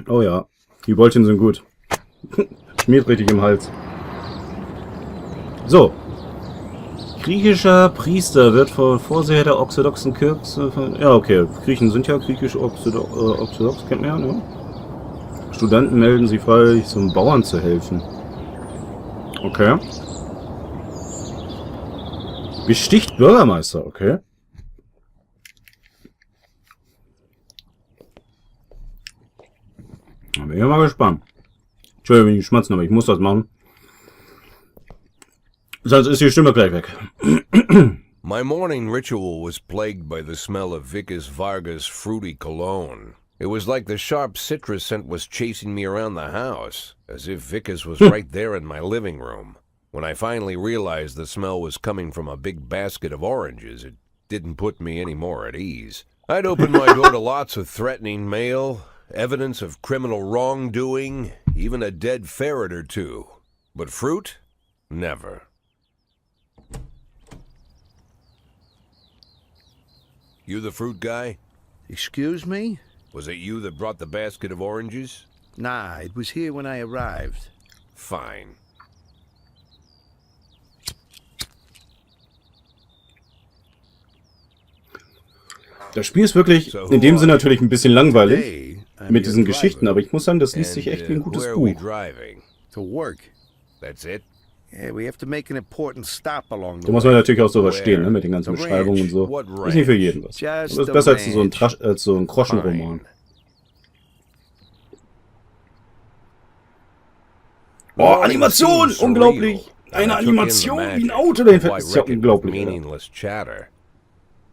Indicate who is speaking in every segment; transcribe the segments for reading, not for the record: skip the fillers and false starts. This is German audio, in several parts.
Speaker 1: Oh ja, die Bällchen sind gut. Schmiert richtig im Hals. So. Griechischer Priester wird vor Vorseher der orthodoxen Kirche... Ja, okay. Griechen sind ja griechisch-orthodox, kennt man ja, ne? Studenten melden sich freiwillig, zum Bauern zu helfen. Okay. Besticht Bürgermeister, okay. Da bin ich mal gespannt. Entschuldigung, wenn ich schmatzen, aber ich muss das machen. Sonst ist die Stimme gleich weg.
Speaker 2: My morning ritual was plagued by the smell of Vickers Vargas' fruity cologne. It was like the sharp citrus scent was chasing me around the house, as if Vickers was right there in my living room. When I finally realized the smell was coming from a big basket of oranges, it didn't put me any more at ease. I'd opened my door to lots of threatening mail, evidence of criminal wrongdoing, even a dead ferret or two. But fruit? Never. You the fruit guy?
Speaker 3: Excuse me?
Speaker 2: Was it you that brought the basket of oranges?
Speaker 3: Nah, it was here when I arrived.
Speaker 2: Fine.
Speaker 1: Das Spiel ist wirklich in dem Sinne natürlich ein bisschen langweilig mit diesen Geschichten, aber ich muss sagen, das liest sich echt wie ein gutes Buch.
Speaker 3: To work.
Speaker 2: That's it?
Speaker 3: Yeah, we have to make an important stop along the
Speaker 1: Da muss man natürlich auch so verstehen, ne, mit den ganzen Beschreibungen und so. Ist nicht für jeden was. Das ist besser als so ein Groschenroman. Oh, Animation! Unglaublich! Eine Animation wie ein Auto dahin fährt. Das ist ja unglaublich. Alter.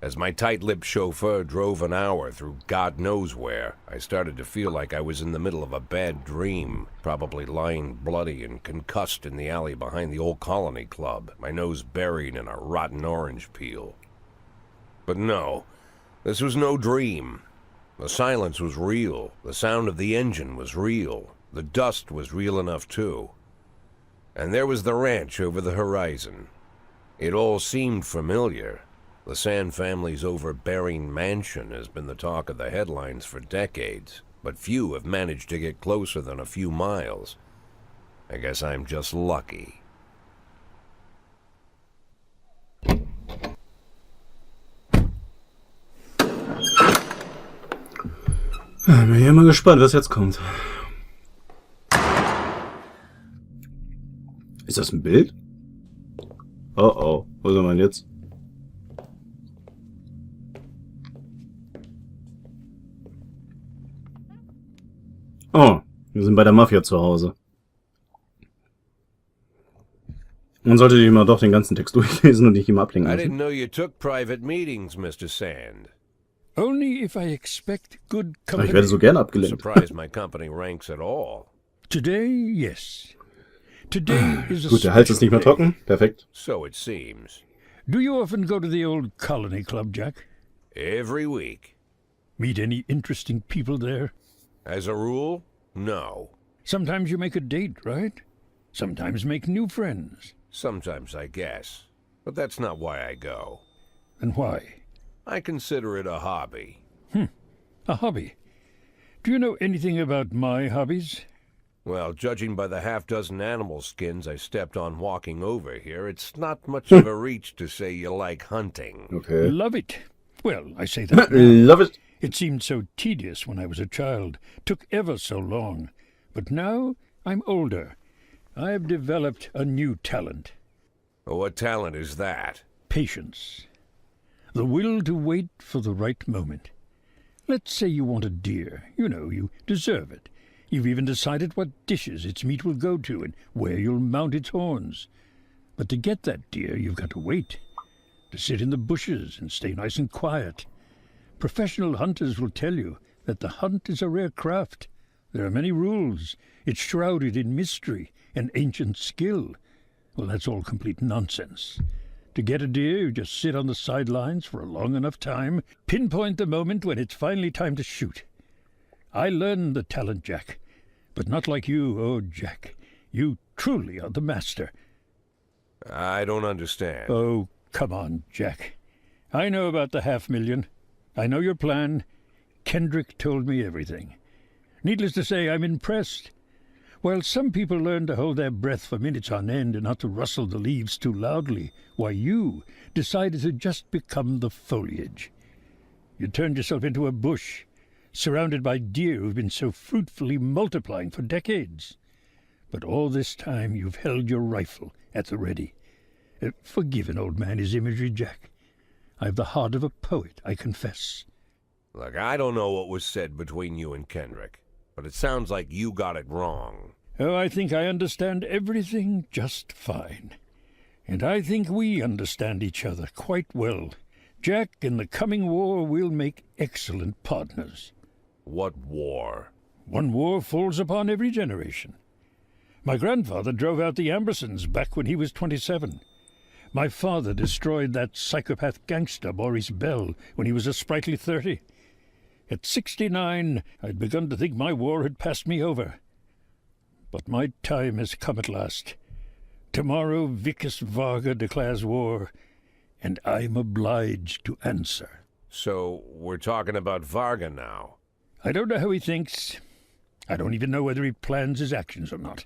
Speaker 2: As my tight-lipped chauffeur drove an hour through God knows where, I started to feel like I was in the middle of a bad dream, probably lying bloody and concussed in the alley behind the old Colony Club, my nose buried in a rotten orange peel. But no, this was no dream. The silence was real, the sound of the engine was real, the dust was real enough too. And there was the ranch over the horizon. It all seemed familiar. The Sand family's overbearing mansion has been the talk of the headlines for decades, but few have managed to get closer than a few miles. I guess I'm just lucky.
Speaker 1: Bin ja mal gespannt, was jetzt kommt. Ist das ein Bild? Oh oh, wo ist man jetzt? Oh, wir sind bei der Mafia zu Hause. Man sollte sich immer doch den ganzen Text durchlesen und nicht immer ablenken
Speaker 2: I
Speaker 1: lassen.
Speaker 2: didn't know you took private meetings, Mr. Sand.
Speaker 4: Only if I expect good
Speaker 1: Aber
Speaker 4: company.
Speaker 1: ich werde so gerne abgelenkt.
Speaker 2: Surprised my company ranks at all.
Speaker 4: Today, yes. Today is a
Speaker 1: Gut, der Hals ist nicht mehr
Speaker 4: special day.
Speaker 1: trocken. Perfekt.
Speaker 2: So it seems.
Speaker 4: Do you often go to the old Colony Club, Jack?
Speaker 2: Every week.
Speaker 4: Meet any interesting people there?
Speaker 2: As a rule, no.
Speaker 4: Sometimes you make a date, right? Sometimes make new friends.
Speaker 2: Sometimes, I guess. But that's not why I go.
Speaker 4: And why?
Speaker 2: I consider it a hobby.
Speaker 4: A hobby. Do you know anything about my hobbies?
Speaker 2: Well, judging by the half-dozen animal skins I stepped on walking over here, it's not much of a reach to say you like hunting.
Speaker 1: Okay.
Speaker 4: Love it. Well, I say that now.
Speaker 1: Love it.
Speaker 4: It seemed so tedious when I was a child. Took ever so long. But now I'm older. I've developed a new talent.
Speaker 2: What talent is that?
Speaker 4: Patience. The will to wait for the right moment. Let's say you want a deer. You know, you deserve it. You've even decided what dishes its meat will go to and where you'll mount its horns. But to get that deer, you've got to wait. To sit in the bushes and stay nice and quiet. Professional hunters will tell you that the hunt is a rare craft. There are many rules. It's shrouded in mystery and ancient skill. Well, that's all complete nonsense. To get a deer, you just sit on the sidelines for a long enough time, pinpoint the moment when it's finally time to shoot. I learned the talent, Jack, but not like you, oh, Jack. You truly are the master.
Speaker 2: I don't understand.
Speaker 4: Oh, come on, Jack. I know about the $500,000. I know your plan. Kendrick told me everything. Needless to say, I'm impressed. While some people learn to hold their breath for minutes on end and not to rustle the leaves too loudly, why you decided to just become the foliage. You turned yourself into a bush, surrounded by deer who've been so fruitfully multiplying for decades. But all this time you've held your rifle at the ready. Forgive an old man his imagery, Jack. I've the heart of a poet, I confess.
Speaker 2: Look, I don't know what was said between you and Kendrick, but it sounds like you got it wrong.
Speaker 4: Oh, I think I understand everything just fine. And I think we understand each other quite well. Jack, in the coming war, we'll make excellent partners.
Speaker 2: What war?
Speaker 4: One war falls upon every generation. My grandfather drove out the Ambersons back when he was 27. My father destroyed that psychopath gangster Maurice Bell when he was a sprightly 30. At 69, I'd begun to think my war had passed me over. But my time has come at last. Tomorrow Vicus Varga declares war, and I'm obliged to answer.
Speaker 2: So, we're talking about Varga now.
Speaker 4: I don't know how he thinks. I don't even know whether he plans his actions or not.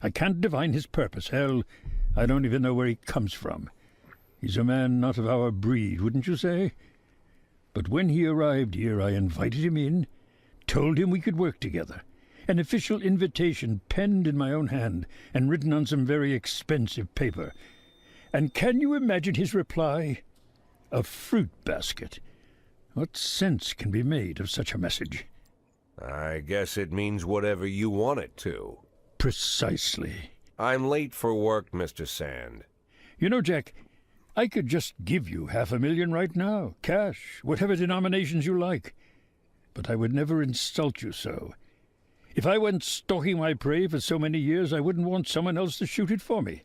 Speaker 4: I can't divine his purpose. Hell, I don't even know where he comes from. He's a man not of our breed, wouldn't you say? But when he arrived here, I invited him in, told him we could work together. An official invitation penned in my own hand and written on some very expensive paper. And can you imagine his reply? A fruit basket. What sense can be made of such a message?
Speaker 2: I guess it means whatever you want it to.
Speaker 4: Precisely.
Speaker 2: I'm late for work, Mr. Sand.
Speaker 4: You know, Jack, I could just give you $500,000 right now, cash, whatever denominations you like. But I would never insult you so. If I went stalking my prey for so many years, I wouldn't want someone else to shoot it for me.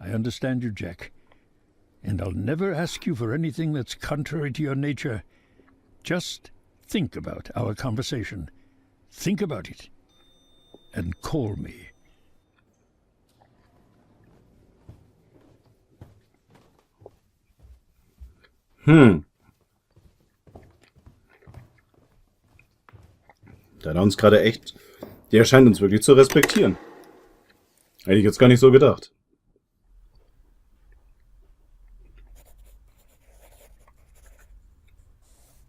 Speaker 4: I understand you, Jack, and I'll never ask you for anything that's contrary to your nature. Just think about our conversation. Think about it, and call me.
Speaker 1: Da hat er uns gerade echt... Der scheint uns wirklich zu respektieren. Hätte ich jetzt gar nicht so gedacht.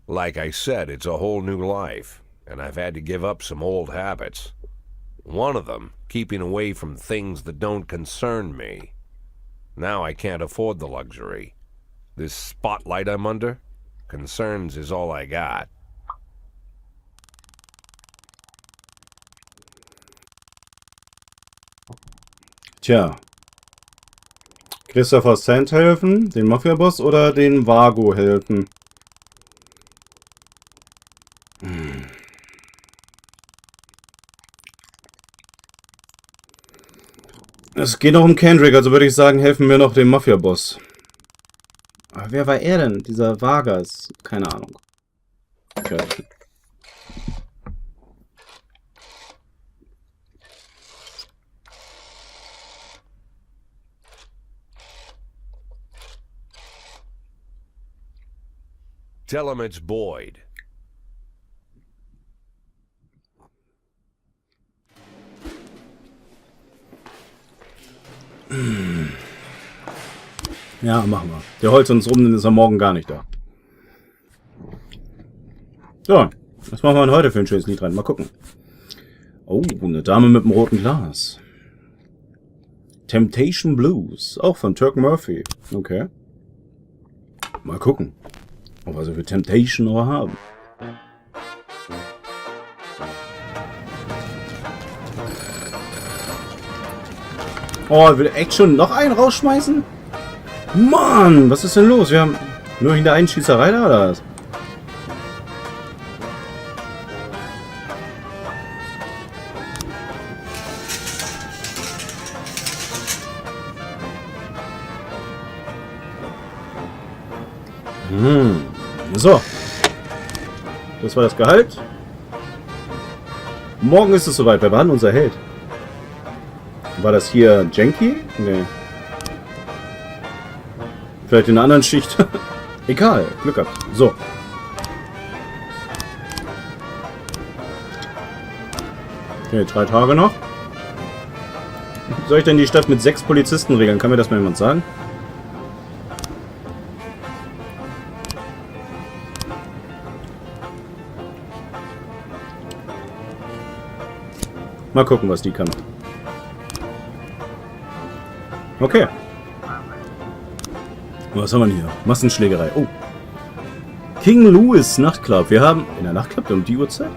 Speaker 2: Like I said, it's a whole new life, and I've had to give up some old habits. One of them, keeping away from things that don't concern me. Now I can't afford the luxury. This spotlight I'm under, concerns is all I got.
Speaker 1: Tja. Christopher Sand helfen, den Mafia-Boss oder den Vargo helfen? Es geht noch um Kendrick, also würde ich sagen, helfen wir noch dem Mafia-Boss. Aber wer war er denn? Dieser Vargas? Keine Ahnung. Okay.
Speaker 2: Tell him it's Boyd.
Speaker 1: Ja, machen wir. Der heult uns rum, dann ist er morgen gar nicht da. So, was machen wir denn heute für ein schönes Lied rein? Mal gucken. Oh, eine Dame mit einem roten Glas. Temptation Blues, auch von Turk Murphy. Okay. Mal gucken, ob wir so viel Temptation noch haben. Oh, will echt schon noch einen rausschmeißen? Mann, was ist denn los? Wir haben nur in der einen Schießerei da, oder was? So. Das war das Gehalt. Morgen ist es soweit. Wer war denn unser Held? War das hier Janky? Nee. Vielleicht in einer anderen Schicht. Egal. Glück gehabt. So. Okay, 3 Tage noch. Soll ich denn die Stadt mit 6 Polizisten regeln? Kann mir das mal jemand sagen? Mal gucken, was die kann. Okay. Was haben wir denn hier? Massenschlägerei. Oh. King Louis Nachtclub. Wir haben... In der Nachtclub um die Uhrzeit?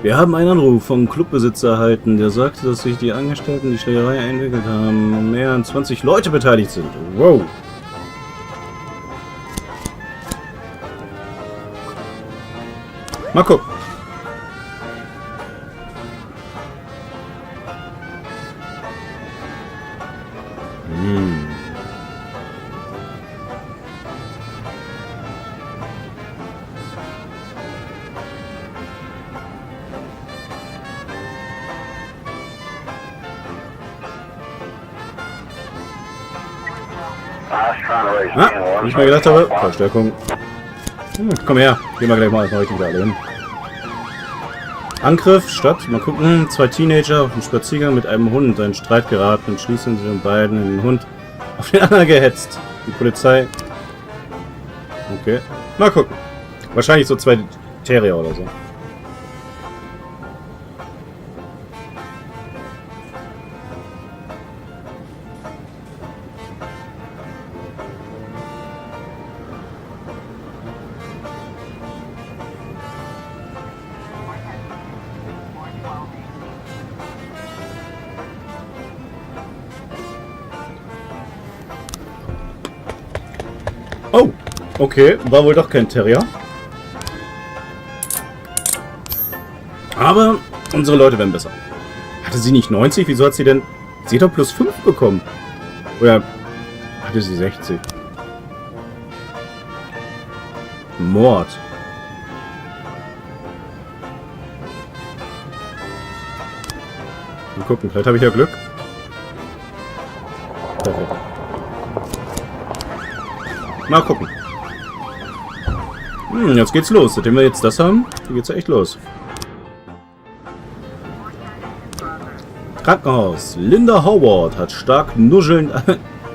Speaker 1: Wir haben einen Anruf vom Clubbesitzer erhalten, der sagte, dass sich die Angestellten die Schlägerei entwickelt haben und mehr als 20 Leute beteiligt sind. Wow. Mal gucken. Wie ich mir gedacht habe, Verstärkung. Komm her, gehen wir gleich mal richtig alle hin. Angriff, Stadt, mal gucken, 2 Teenager auf dem Spaziergang mit einem Hund, ein Streit geraten und schließlich sind die beiden in den Hund auf den anderen gehetzt. Die Polizei. Okay, mal gucken. Wahrscheinlich so 2 Terrier oder so. Oh, okay, war wohl doch kein Terrier. Aber unsere Leute werden besser. Hatte sie nicht 90? Wieso hat sie denn... Sie hat doch plus 5 bekommen. Oder hatte sie 60? Mord. Mal gucken, vielleicht habe ich ja Glück. Perfekt. Mal gucken. Jetzt geht's los. Seitdem wir jetzt das haben, geht's ja echt los. Krankenhaus. Linda Howard hat stark nuschelnd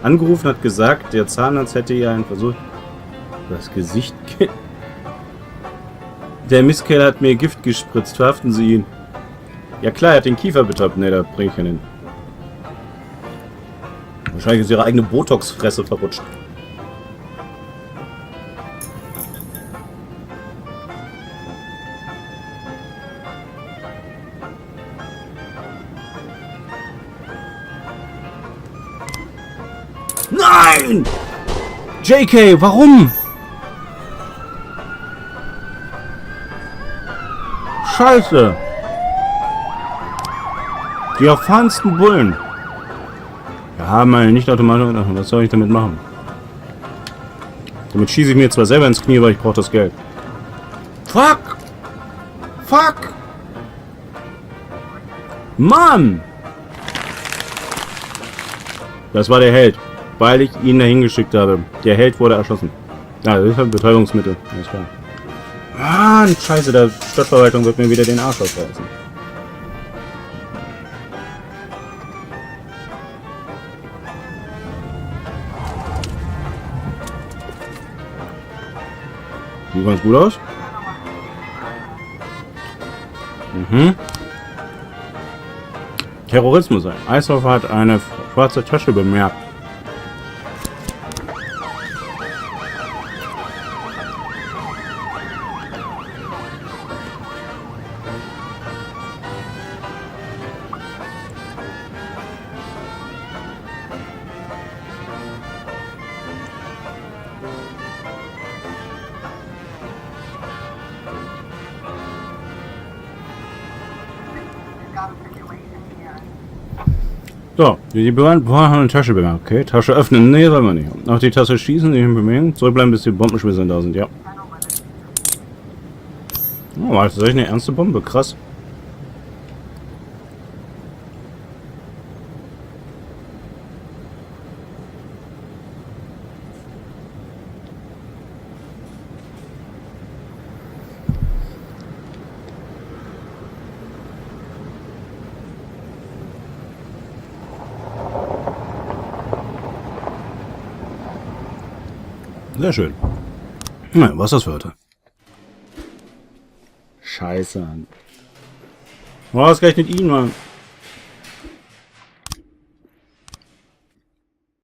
Speaker 1: angerufen, hat gesagt, der Zahnarzt hätte ihr einen Versuch... Das Gesicht... Der Mistkerl hat mir Gift gespritzt. Verhaften Sie ihn. Ja klar, er hat den Kiefer betäubt. Ne, da bringe ich ihn hin. Wahrscheinlich ist ihre eigene Botox-Fresse verrutscht. Nein! JK, warum? Scheiße! Die erfahrensten Bullen. Wir haben eine nicht automatische... Was soll ich damit machen? Damit schieße ich mir zwar selber ins Knie, aber ich brauche das Geld. Fuck! Fuck! Mann! Das war der Held, weil ich ihn dahin geschickt habe. Der Held wurde erschossen. Ja, das ist halt Betäubungsmittel. Alles klar. Mann, scheiße, der Stadtverwaltung wird mir wieder den Arsch aufreißen. Sieht ganz gut aus. Terrorismus. Eishoff hat eine schwarze Tasche bemerkt. So, die Behörden haben eine Tasche bemerkt. Okay, Tasche öffnen. Nee, wollen wir nicht. Auf die Tasche schießen, nicht bewegen. Zurückbleiben, bis die Bombenschmisser da sind, ja. Oh, war das tatsächlich eine ernste Bombe? Krass. Sehr schön. Na, was ist das für heute? Scheiße. Was gerechnet ihn, Mann?